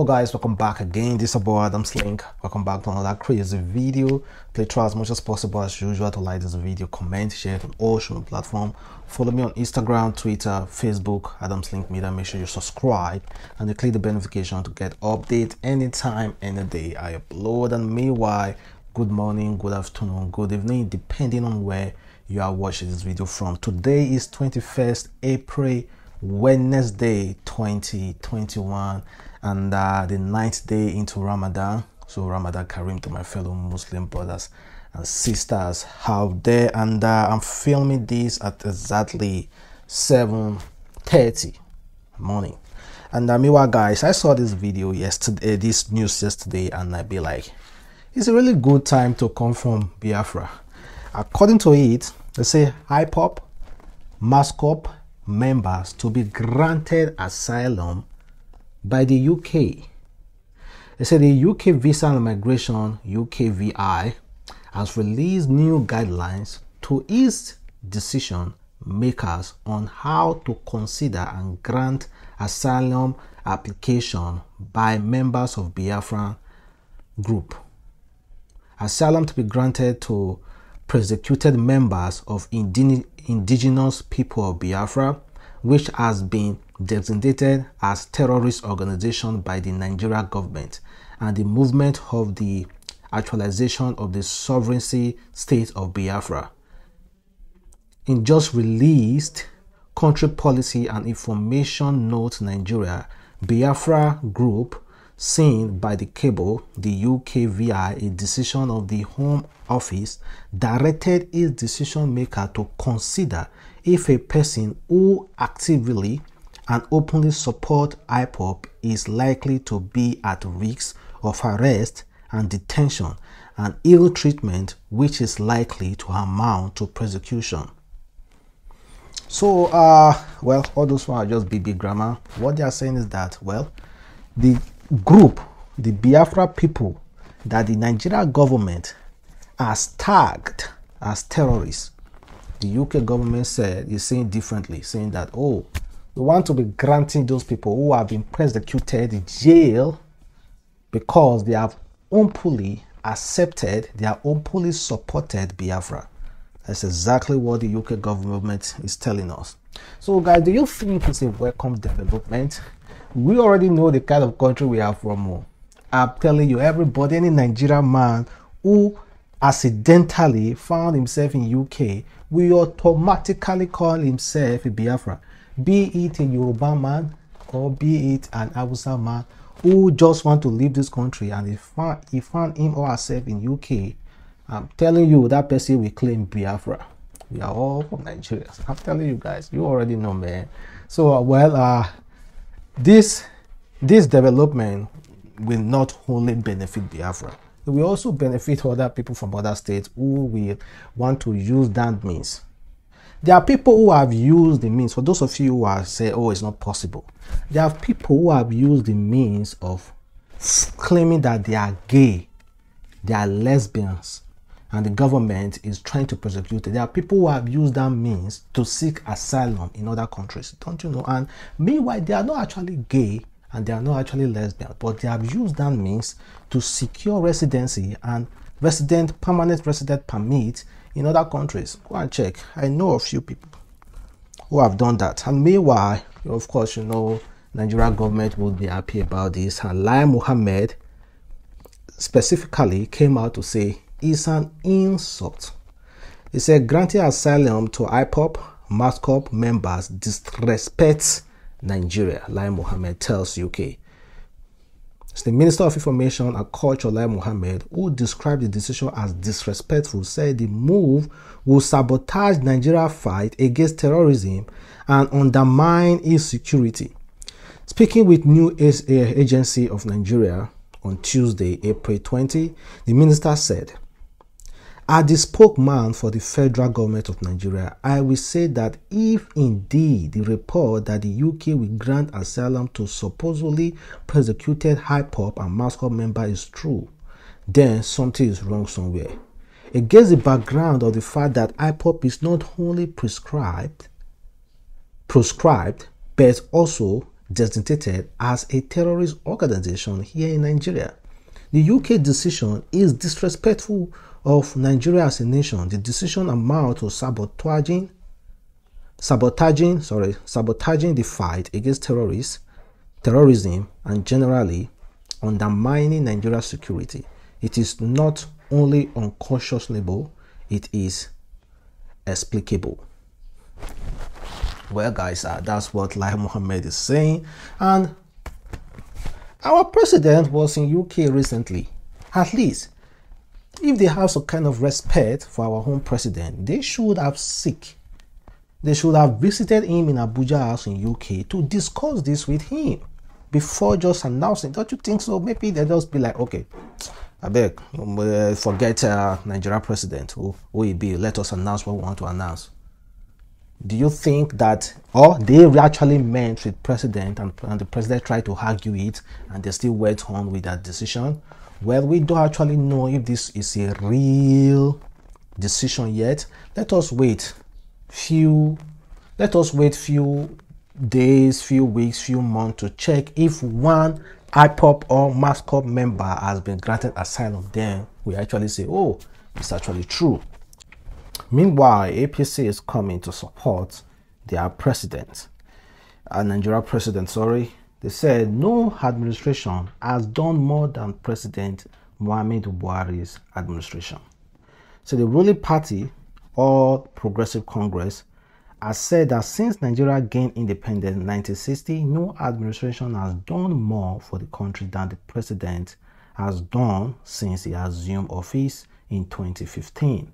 Guys, welcome back again. This is about Adamslink. Welcome back to another crazy video. Please try as much as possible as usual to like this video, comment, share it on all social platforms. Follow me on Instagram, Twitter, Facebook, adamslinkmedia. Make sure you subscribe and you click the bell notification to get update anytime, any day I upload. And meanwhile, good morning, good afternoon, good evening, depending on where you are watching this video from. Today is 21st April, Wednesday 2021, and the 9th day into Ramadan. So Ramadan Kareem to my fellow Muslim brothers and sisters out there. And I'm filming this at exactly 7:30 morning. And meanwhile, guys, I saw this video yesterday, this news yesterday, and I be like, it's a really good time to come from Biafra. According to it, they say IPOB Asylum members to be granted asylum by the UK. They say the UK Visa and Immigration (UKVI) has released new guidelines to ease decision makers on how to consider and grant asylum application by members of Biafra group. Asylum to be granted to persecuted members of indigenous people of Biafra, which has been designated as terrorist organization by the Nigeria government, and the movement of the actualization of the sovereignty state of Biafra. In just released country policy and information note Nigeria, Biafra group seen by the cable, the UKVI, a decision of the Home Office directed its decision maker to consider if a person who actively and openly support IPOB is likely to be at risk of arrest and detention and ill treatment, which is likely to amount to persecution. So, well, all those ones are just big grammar. What they are saying is that, well, the group, the Biafra people that the Nigeria government has tagged as terrorists, the UK government said is saying differently, saying that, oh, we want to be granting those people who have been persecuted in jail because they have openly accepted, they are openly supported Biafra. That's exactly what the UK government is telling us. So guys, do you think it's a welcome development? We already know the kind of country we have from home. I'm telling you, everybody, any Nigerian man who accidentally found himself in UK will automatically call himself a Biafra, be it a Yoruba man or be it an Hausa man who just want to leave this country, and he found him or herself in UK. I'm telling you, that person will claim Biafra. We are all from Nigeria. I'm telling you guys, you already know, man. So this development will not only benefit Biafra, it will also benefit other people from other states who will want to use that means. There are people who have used the means. For those of you who are say, oh, it's not possible, there are people who have used the means of claiming that they are gay, they are lesbians, and the government is trying to persecute them. There are people who have used that means to seek asylum in other countries, don't you know? And meanwhile, they are not actually gay and they are not actually lesbian, but they have used that means to secure residency and permanent resident permit in other countries. Go and check. I know a few people who have done that. And meanwhile, of course, you know, Nigeria government would be happy about this. And Lai Mohammed specifically came out to say it's an insult. He said granting asylum to IPOB Asylum members disrespects Nigeria, Lai Mohammed tells UK. It's the Minister of Information and Culture, Lai Mohammed, who described the decision as disrespectful, said the move will sabotage Nigeria's fight against terrorism and undermine its security. Speaking with News Agency of Nigeria on Tuesday, April 20, the minister said, as the spokesman for the federal government of Nigeria, I will say that if indeed the report that the UK will grant asylum to supposedly persecuted IPOB and Asylum member is true, then something is wrong somewhere. Against the background of the fact that IPOB is not only proscribed, but also designated as a terrorist organization here in Nigeria. The UK decision is disrespectful of Nigeria as a nation. The decision amounts to sabotaging the fight against terrorism, and generally undermining Nigeria's security. It is not only unconscionable, it is explicable. Well, guys, that's what Lai Mohammed is saying. And our president was in UK recently. At least, if they have some kind of respect for our home president, they should have visited him in Abuja House in UK to discuss this with him before just announcing. Don't you think so? Maybe they'll just be like, okay, I beg, forget Nigeria president, who will be, let us announce what we want to announce. Do you think that, or they actually meant with president and the president tried to argue it and they still went on with that decision? Well, we don't actually know if this is a real decision yet. Let us wait few days, few weeks, few months to check if one IPOB or MASCOP member has been granted asylum. Then we actually say, oh, it's actually true. Meanwhile, APC is coming to support their president, Nigeria president, sorry. They said no administration has done more than President Muhammadu Buhari's administration. So the ruling party, All Progressive Congress, has said that since Nigeria gained independence in 1960, no administration has done more for the country than the president has done since he assumed office in 2015.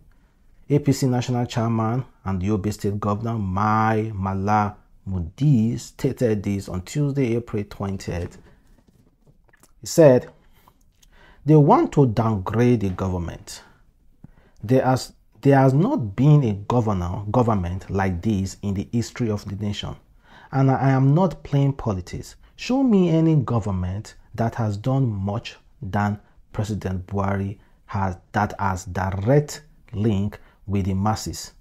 APC National Chairman and Yobe State Governor Mai Mala Mudi stated this on Tuesday, April 20th. He said, they want to downgrade the government. There has not been a government like this in the history of the nation. And I am not playing politics. Show me any government that has done much than President Buhari has, that has direct link with the masses.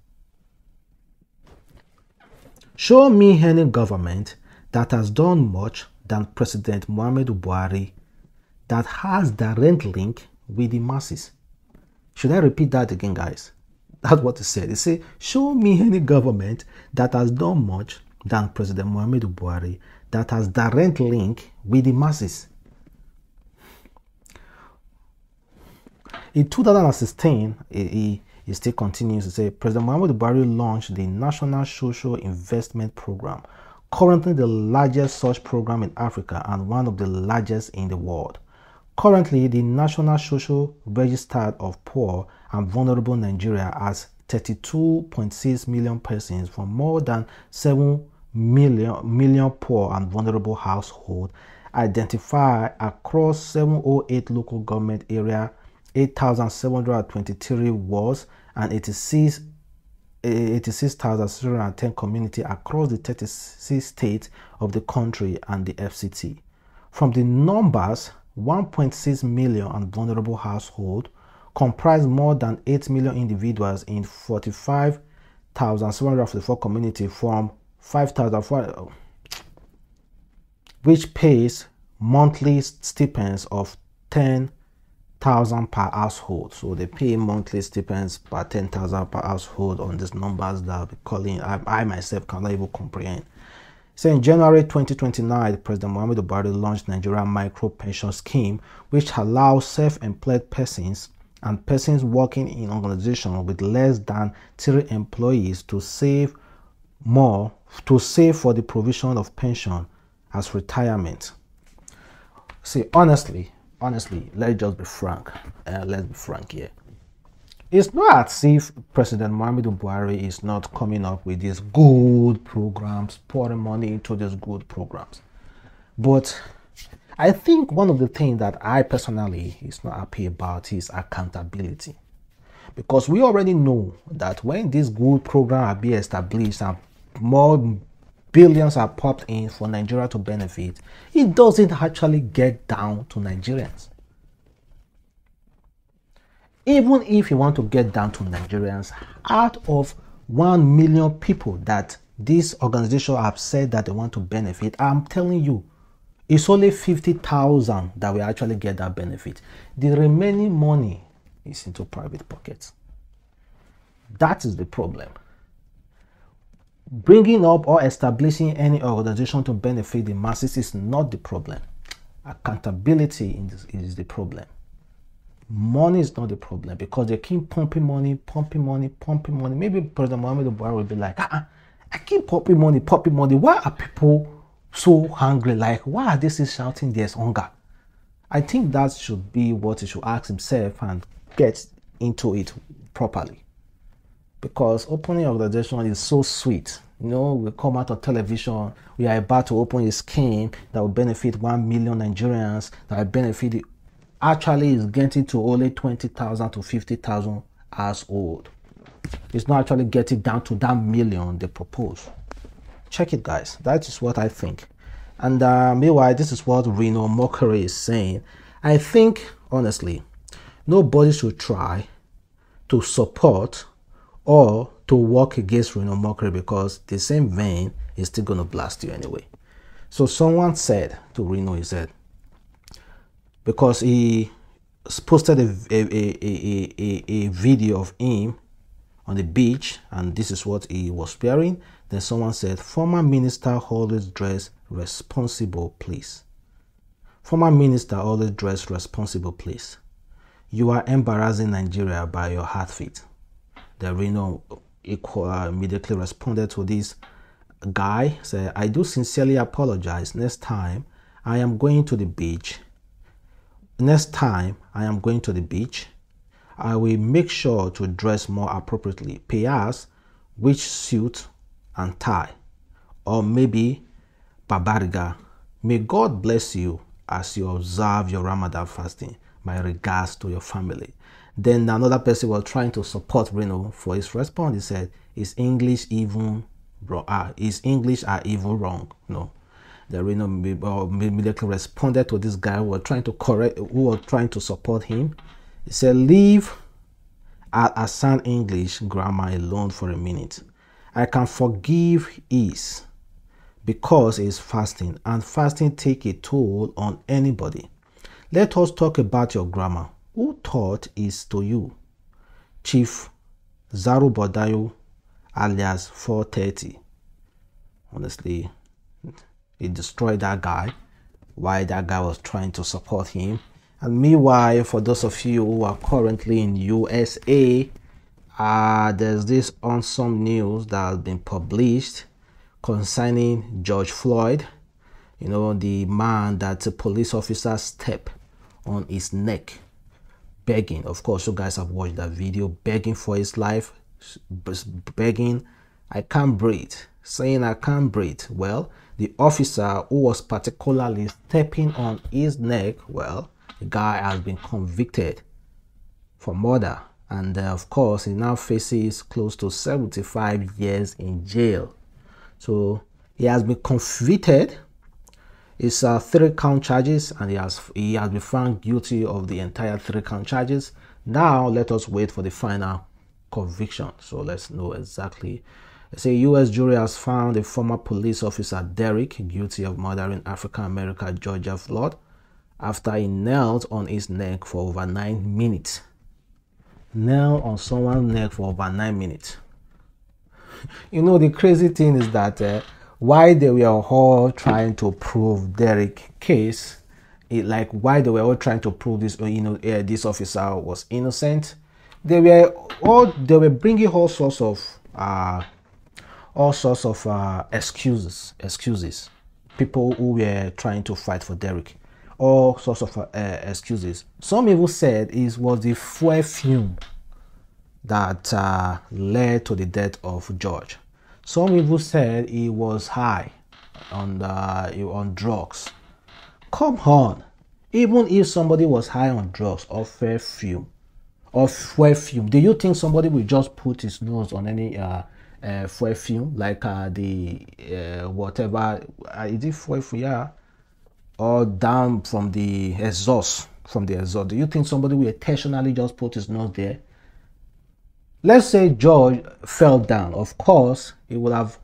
Show me any government that has done much than President Muhammadu Buhari that has direct link with the masses. Should I repeat that again, guys? That's what he said. He said, show me any government that has done much than President Muhammadu Buhari that has direct link with the masses. In 2016, he still continues to say, President Muhammadu Buhari launched the National Social Investment Program, currently the largest such program in Africa and one of the largest in the world. Currently, the National Social Register of Poor and Vulnerable Nigeria has 32.6 million persons from more than 7 million poor and vulnerable households identified across 708 local government areas, 8,723 wards, and 86,610 communities across the 36 states of the country and the FCT. From the numbers, 1.6 million vulnerable households comprise more than 8 million individuals in 45,744 communities from 5,000, which pays monthly stipends of 10,000 per household. So they pay monthly stipends per 10,000 per household on these numbers that I'll be calling. I myself cannot even comprehend. So in January 2029, President Muhammadu Buhari launched Nigeria Micro Pension Scheme, which allows self-employed persons and persons working in organizations with less than 3 employees to save for the provision of pension as retirement. See, honestly, let's just be frank. Let's be frank here. It's not as if President Muhammadu Buhari is not coming up with these good programs, pouring money into these good programs. But I think one of the things that I personally is not happy about is accountability. Because we already know that when this good program are being established and more billions are popped in for Nigeria to benefit, it doesn't actually get down to Nigerians. Even if you want to get down to Nigerians, out of 1 million people that These organizations have said that they want to benefit. I'm telling you, it's only 50,000 that will actually get that benefit. The remaining money is into private pockets. That is the problem. Bringing up or establishing any organization to benefit the masses is not the problem. Accountability is the problem. Money is not the problem, because they keep pumping money, pumping money, pumping money. Maybe President Muhammadu Buhari will be like, I keep pumping money, pumping money. Why are people so hungry? Like, why are they still shouting there's hunger? I think that should be what he should ask himself and get into it properly. Because opening organization is so sweet. You know, we come out on television, we are about to open a scheme that will benefit 1 million Nigerians, that will benefit, actually is getting to only 20,000 to 50,000 households. It's not actually getting down to that million they propose. Check it, guys. That is what I think. And meanwhile, this is what Remo Mockery is saying. I think, honestly, nobody should try to support or to work against Remo Mockery, because the same vein is still going to blast you anyway. So someone said to Reno, he said, because he posted a video of him on the beach, and this is what he was wearing. Then someone said, former minister always dress responsible, please. Former minister always dress responsible, please. You are embarrassing Nigeria by your outfit. The Reno immediately responded to this guy, said, I do sincerely apologize. Next time I am going to the beach, I will make sure to dress more appropriately. Perhaps which suit and tie, or maybe babariga. May God bless you as you observe your Ramadan fasting. My regards to your family. Then another person was trying to support Reno for his response. He said, is English even wrong? Is English are even wrong? No. The Reno immediately responded to this guy who was trying to support him. He said, leave Hassan English grammar alone for a minute. I can forgive is because he's fasting, and fasting take a toll on anybody. Let us talk about your grammar. Who taught is to you? Chief Zarubodayo alias 430. Honestly, he destroyed that guy while that guy was trying to support him. And meanwhile, for those of you who are currently in USA, there's this awesome news that has been published concerning George Floyd. You know, the man that a police officer stepped on his neck, begging. Of course, you guys have watched that video, begging for his life, begging, I can't breathe, saying I can't breathe. Well, the officer who was particularly stepping on his neck, well, the guy has been convicted for murder, and of course he now faces close to 75 years in jail. So he has been convicted. It's 3-count charges, and he has been found guilty of the entire 3-count charges. Now let us wait for the final conviction, so let's know exactly. Let's say U.S. jury has found a former police officer, Derrick, guilty of murdering African-American Georgia Floyd after he knelt on his neck for over 9 minutes. Knelt on someone's neck for over 9 minutes. You know, the crazy thing is that why they were all trying to prove Derrick case, why they were all trying to prove this, this officer was innocent, they were bringing all sorts of excuses. People who were trying to fight for Derrick, all sorts of excuses. Some even said it was the fuel fume that led to the death of George. Some even said he was high on drugs. Come on, even if somebody was high on drugs or fuel fume, do you think somebody will just put his nose on any fuel fume, like whatever, is it fuel fume, yeah, or down from the exhaust? Do you think somebody will intentionally just put his nose there? Let's say George fell down. Of course, he would have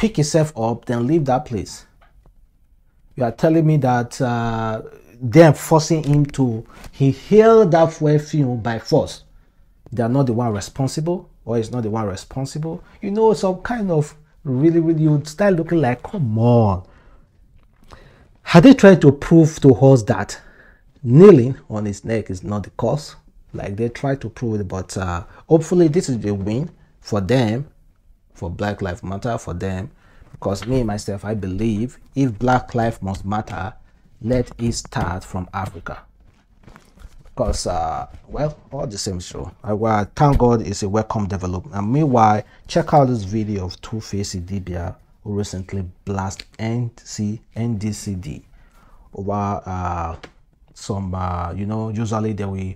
pick himself up, then leave that place. You are telling me that them forcing him to, he hailed that fuel by force. They are not the one responsible, or is not the one responsible. You know, some kind of really, you would start looking like, come on. Had they tried to prove to us that kneeling on his neck is not the cause? Like they tried to prove it, but hopefully this is a win for them, for Black Lives Matter, for them. Because me, myself, I believe if Black Lives must matter, let it start from Africa. Because, well, all the same show. Thank God it's a welcome development. And meanwhile, check out this video of 2face Idibia, who recently blasted NDCD over some, you know, usually they will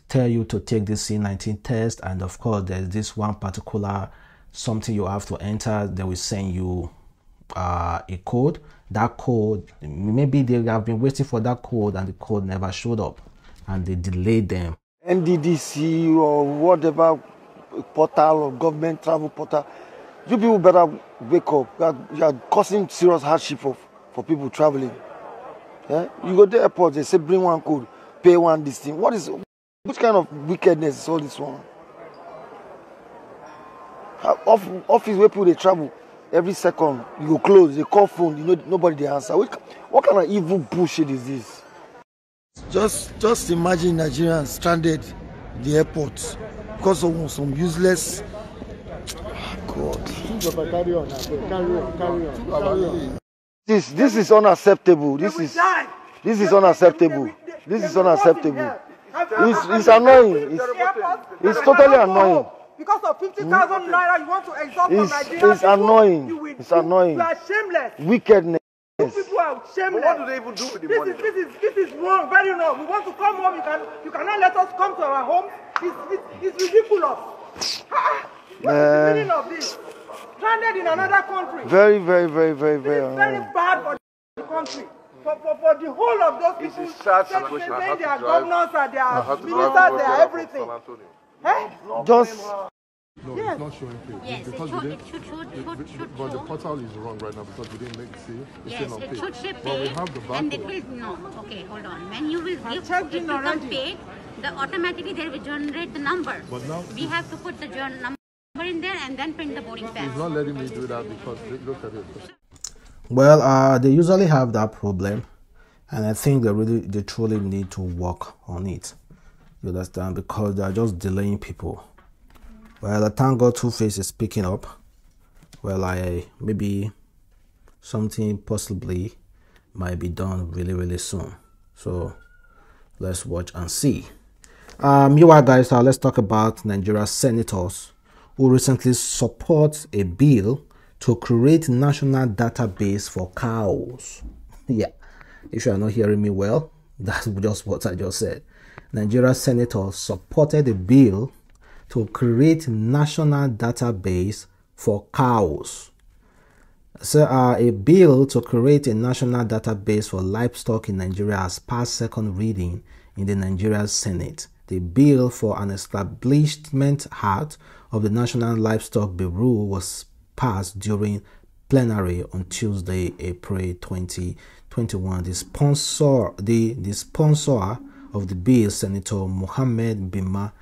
tell you to take this C19 test. And of course, there's this one particular something you have to enter. They will send you a code. That code, maybe they have been waiting for that code and the code never showed up. And they delayed them. NDDC or whatever portal or government travel portal, you people better wake up. You are causing serious hardship for people traveling. Yeah? You go to the airport, they say bring one code, pay one this thing. Which kind of wickedness is all this one? Office where people they travel every second, you go close, they call phone, you know nobody they answer. What kind of evil bullshit is this? Just imagine Nigerians stranded in the airport because of some useless. God. This is unacceptable. This is unacceptable. This is unacceptable. It's annoying. It's totally annoying. Because of 50,000 naira, you want to exalt from Nigeria. It's annoying. It's annoying. You are shameless. Wickedness. People are shameless. But what do they even do with the money? This is wrong, very wrong. We want to come home. You cannot let us come to our home. It's ridiculous. What's the meaning of this? Stranded in another country. Very. It's very bad for the country. For the whole of those people. It's a sad situation. They are governors, and they are ministers, they are everything. Just. No, yes. It's not showing page. Yes, because it should but the show. portal is wrong right now because we didn't make it see. It's Yes, still on it page. should say But we paid, have the and it barcode. will, no, okay, hold on. When you will give, checked it in become already. paid, automatically they will generate the number. But now We have to put the number in there and then print the boarding pass. it's not letting me do that because look at it. Well, they usually have that problem, and I think they truly need to work on it. You understand? Because they are just delaying people. Well, I thank God 2face is picking up. Well, maybe something possibly might be done really soon. So let's watch and see. Meanwhile, guys, let's talk about Nigeria's senators who recently support a bill to create national database for cows. Yeah, if you are not hearing me well, that's just what I just said. Nigeria's senators supported a bill to create national database for cows. So a bill to create a national database for livestock in Nigeria has passed second reading in the Nigerian Senate. The bill for an establishment act of the National Livestock Bureau was passed during plenary on Tuesday, April 2021. The sponsor of the bill, Senator Mohammed Bima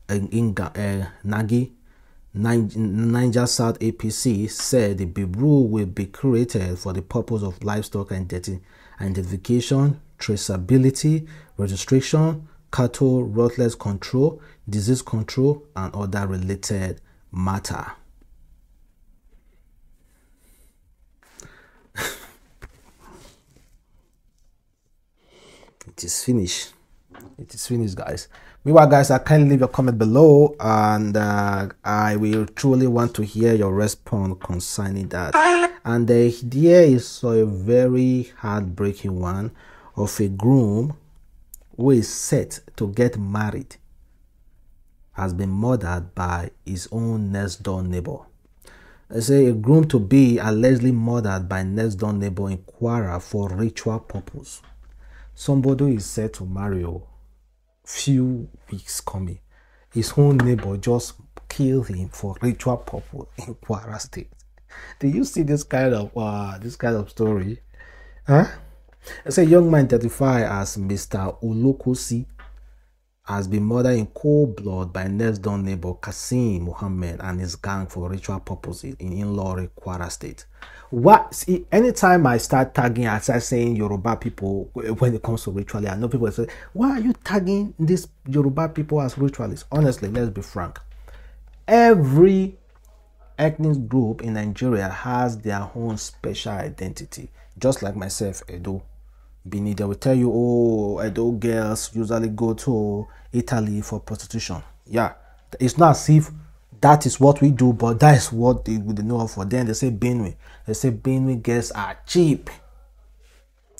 Nagi, Niger South APC, said the bureau will be created for the purpose of livestock identification, traceability, registration, cattle ruthless control, disease control, and other related matter. It is finished. It is finished, guys. Meanwhile, guys, kindly leave your comment below, and I will truly want to hear your response concerning that. And there is a very heartbreaking one of a groom who is set to get married has been murdered by his own next door neighbor. They say a groom to be allegedly murdered by next door neighbor in Kwara for ritual purpose. Somebody who is set to marry few weeks coming, his own neighbor just killed him for ritual purpose in Kwara State. Do you see this kind of story? Huh? It's a young man identified as Mr. Olokosi has been murdered in cold blood by next door neighbor Kcee Muhammad and his gang for ritual purposes in Ilori, Kwara State. What? See, anytime I start tagging, I start saying Yoruba people when it comes to ritualists, I know people say, why are you tagging these Yoruba people as ritualists? Honestly, let's be frank. Every ethnic group in Nigeria has their own special identity. Just like myself, Edo, Bini, they will tell you, oh, Edo girls usually go to Italy for prostitution. Yeah, it's not as if that is what we do, but that is what they would know for them. They say Benue. They say Benue girls are cheap.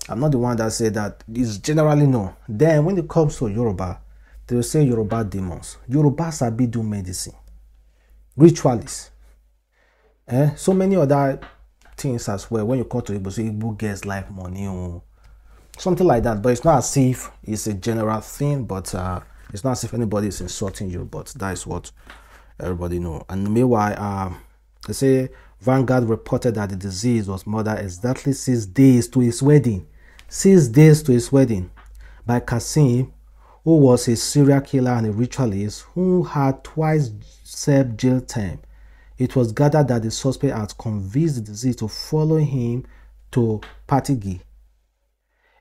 I'm not the one that said that. It's generally no. Then when it comes to Yoruba, they will say Yoruba demons. Yoruba sabi do medicine. Ritualists. So many other things as well. When you come to Igbo, say Igbo girls like money or something like that. But it's not as if it's a general thing, but it's not as if anybody is insulting you, but that is what everybody know. And meanwhile, they say Vanguard reported that the disease was murdered exactly 6 days to his wedding. 6 days to his wedding by Kcee, who was a serial killer and a ritualist who had twice served jail time. It was gathered that the suspect had convinced the deceased to follow him to Patigi,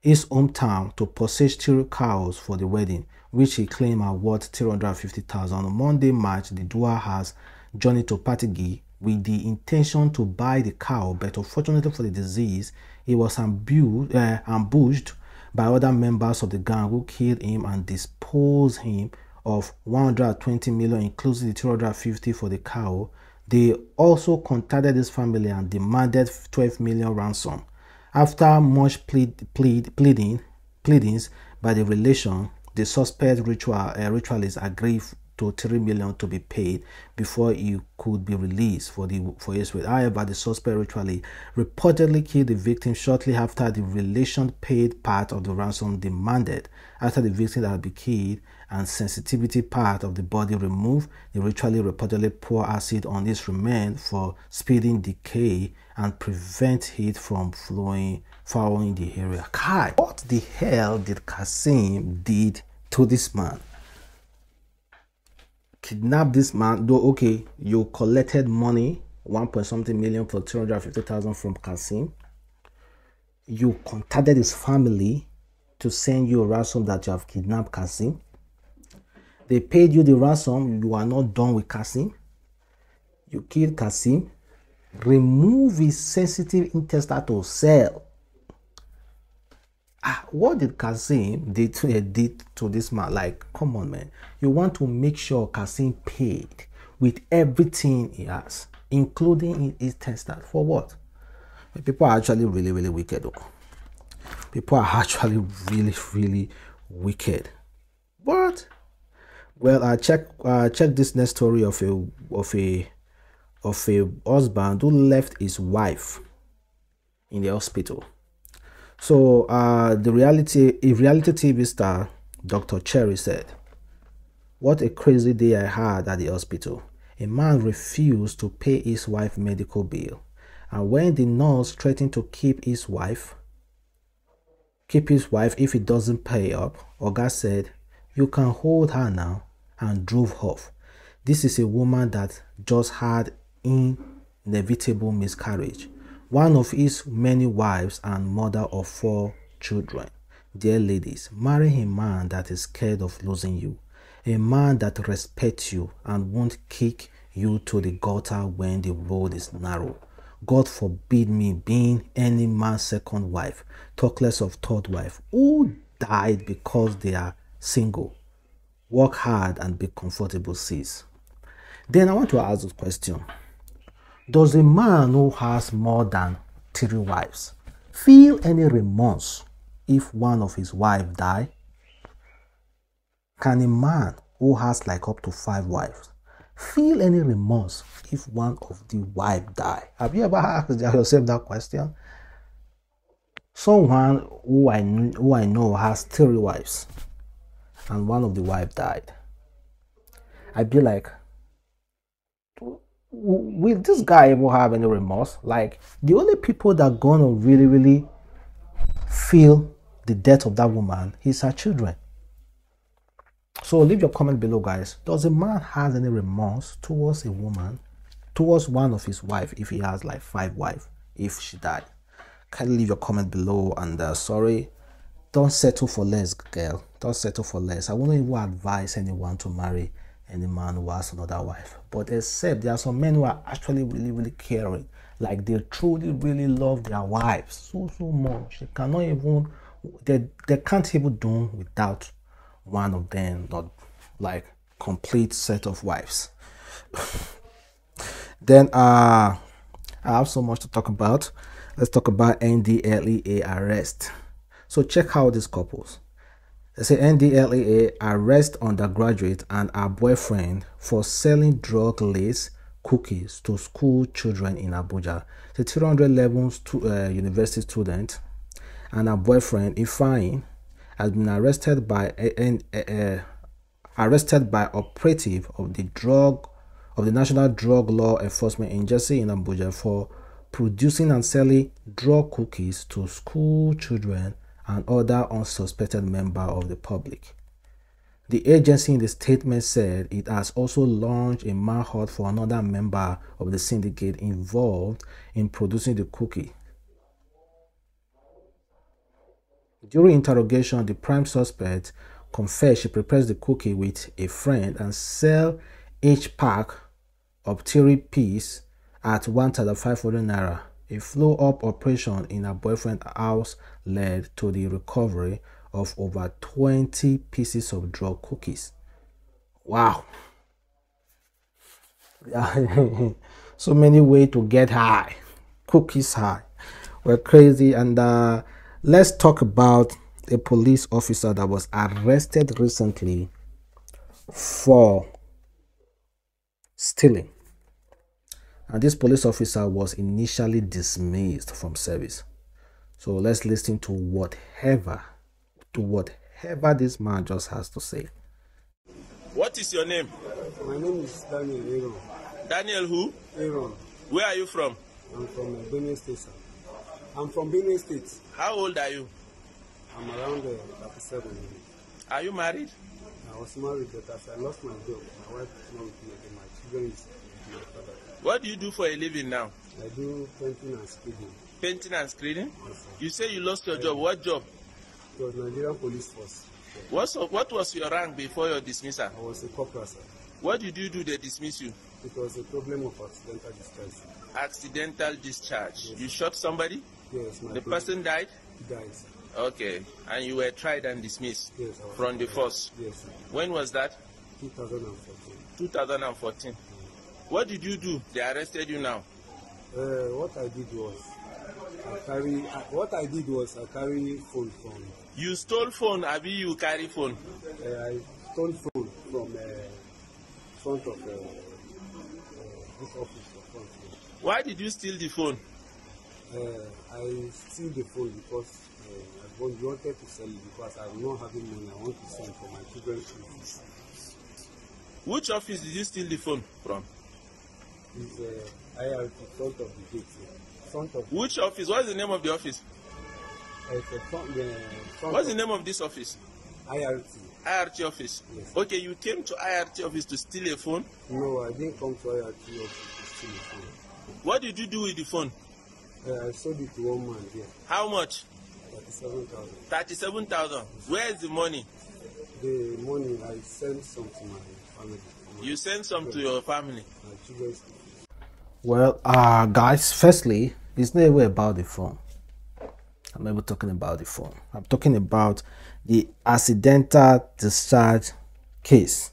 his hometown, to purchase 3 cows for the wedding, which he claimed are worth 350,000. On Monday, March, the duo has journeyed to Patigi with the intention to buy the cow, but unfortunately for the deceased, he was ambushed by other members of the gang who killed him and disposed him of 120 million, including the 250 for the cow. They also contacted his family and demanded 12 million ransom. After much pleadings by the relation, the suspect ritualist agreed to 3 million to be paid before he could be released for his way. However, the suspect ritualist reportedly killed the victim shortly after the relation paid part of the ransom demanded. After the victim had been killed and sensitivity part of the body removed, the ritualist reportedly poured acid on his remains for speeding decay and prevent it from fouling the area. Kai, what the hell did Kcee did to this man? Kidnap this man, though. Okay, you collected money, 1.something million for 250,000 from Kcee. You contacted his family to send you a ransom that you have kidnapped Kcee. They paid you the ransom. You are not done with Kcee. You killed Kcee. Remove his sensitive intestine to sell. What did Kcee did to this man? Like, come on, man. You want to make sure Kcee paid with everything he has, including his intestine. For what? People are actually really, really wicked. People are actually really, really wicked. But well, I check this next story of a husband who left his wife in the hospital. So the reality TV star Dr. Cherry said, "What a crazy day I had at the hospital. A man refused to pay his wife's medical bill, and when the nurse threatened to keep his wife if he doesn't pay up, Oga said, 'You can hold her now,' and drove off. This is a woman that just had inevitable miscarriage. One of his many wives and mother of 4 children. Dear ladies, marry a man that is scared of losing you. A man that respects you and won't kick you to the gutter when the road is narrow. God forbid me being any man's second wife, talk less of third wife, who died because they are single. Work hard and be comfortable, sis." Then I want to ask this question. Does a man who has more than 3 wives feel any remorse if one of his wives die? Can a man who has like up to 5 wives feel any remorse if one of the wives die? Have you ever asked yourself that question? Someone who I know has 3 wives and one of the wives died. I'd be like, will this guy ever have any remorse? Like, the only people that are gonna really feel the death of that woman is her children. So leave your comment below, guys. Does a man have any remorse towards a woman, towards one of his wife, if he has like 5 wives, if she died? Kindly leave your comment below. And sorry, don't settle for less, girl. Don't settle for less. I wouldn't even advise anyone to marry any man who has another wife, but except there are some men who are actually really caring, like they truly really love their wives so much they cannot even, they can't even do without one of them, not like complete set of wives. Then I have so much to talk about. Let's talk about NDLEA arrest. So check out these couples. They say NDLEA arrest undergraduate and her boyfriend for selling drug-laced cookies to school children in Abuja. The 300 levels university student and her boyfriend Ifeanyi has been arrested by operative of the National Drug Law Enforcement Agency in Abuja for producing and selling drug cookies to school children and other unsuspected member of the public. The agency in the statement said it has also launched a manhunt for another member of the syndicate involved in producing the cookie. During interrogation, the prime suspect confessed she prepares the cookie with a friend and sell each pack of 3 pieces at 1,500 naira. A flow-up operation in her boyfriend's house led to the recovery of over 20 pieces of drug cookies. Wow. So many ways to get high. Cookies high. We're crazy. And let's talk about a police officer that was arrested recently for stealing. And this police officer was initially dismissed from service. So let's listen to whatever this man just has to say. What is your name? My name is Daniel Remo. Daniel who? Aaron. Where are you from? I'm from Benue State, sir. I'm from Benue State. How old are you? I'm around 37. Are you married? I was married, but as I lost my job, my wife is not with me again. My children is with my father. What do you do for a living now? I do painting and screening. Painting and screening? Yes, sir. You say you lost your job. What job? It was Nigerian Police Force. What was your rank before your dismissal? I was a corporal, sir. What did you do they dismiss you? It was a problem of accidental discharge, sir. Accidental discharge. Yes. You shot somebody? Yes, The person died? He died, sir. Okay. And you were tried and dismissed? Yes, I was from the force? Yes, sir. When was that? 2014. 2014. What did you do? They arrested you now. What I did was I carry phone from. You stole phone, Abi, you carry phone. I stole phone from front of this office. Why did you steal the phone? I steal the phone because I wanted to sell it because I'm not having money. I want to send for my children's school fees. Which office did you steal the phone from? It's IRT front of the gate. Front of. Which office? What's the name of the office? It's a front What's the name of this office? IRT. IRT office. Yes. Okay, you came to IRT office to steal a phone? No, I didn't come to IRT office to steal a phone. What did you do with the phone? I sold it to one man here. How much? 37,000. 37,000. Where is the money? The money I sent some to my family. You sent some to your family? My children's. Well, guys, firstly, it's not even about the phone. I'm not even talking about the phone. I'm talking about the accidental discharge case.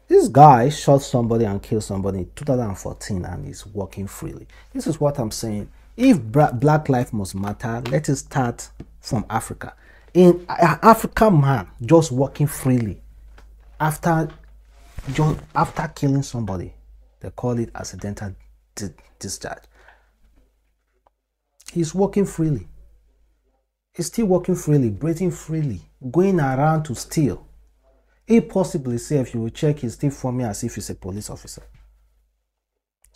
This guy shot somebody and killed somebody in 2014 and is walking freely. This is what I'm saying. If black life must matter, let it start from Africa. In African man just walking freely after killing somebody, they call it accidental discharge. He's walking freely. He's still walking freely, breathing freely, going around to steal. He possibly say, if you will check, he's still forming as if he's a police officer.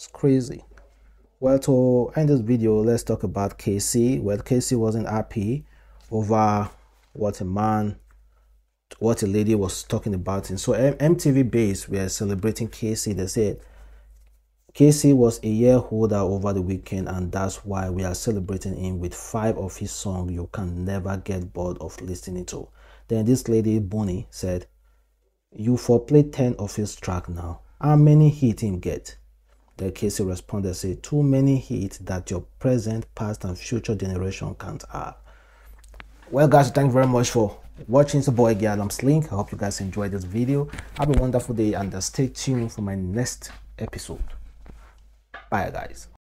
It's crazy. Well, to end this video, let's talk about Kcee. Well, Kcee wasn't happy over what a lady was talking about. And so MTV Base were celebrating Kcee. They said Kcee was a year older over the weekend, and that's why we are celebrating him with 5 of his songs you can never get bored of listening to. Then this lady Bonnie said, "You foreplay 10 of his track now. How many hits him get?" The Kcee responded, say, "Too many hits that your present, past, and future generation can't have." Well, guys, thank you very much for watching. It's your boy Adamslink. I hope you guys enjoyed this video. Have a wonderful day, and stay tuned for my next episode. Bye, guys.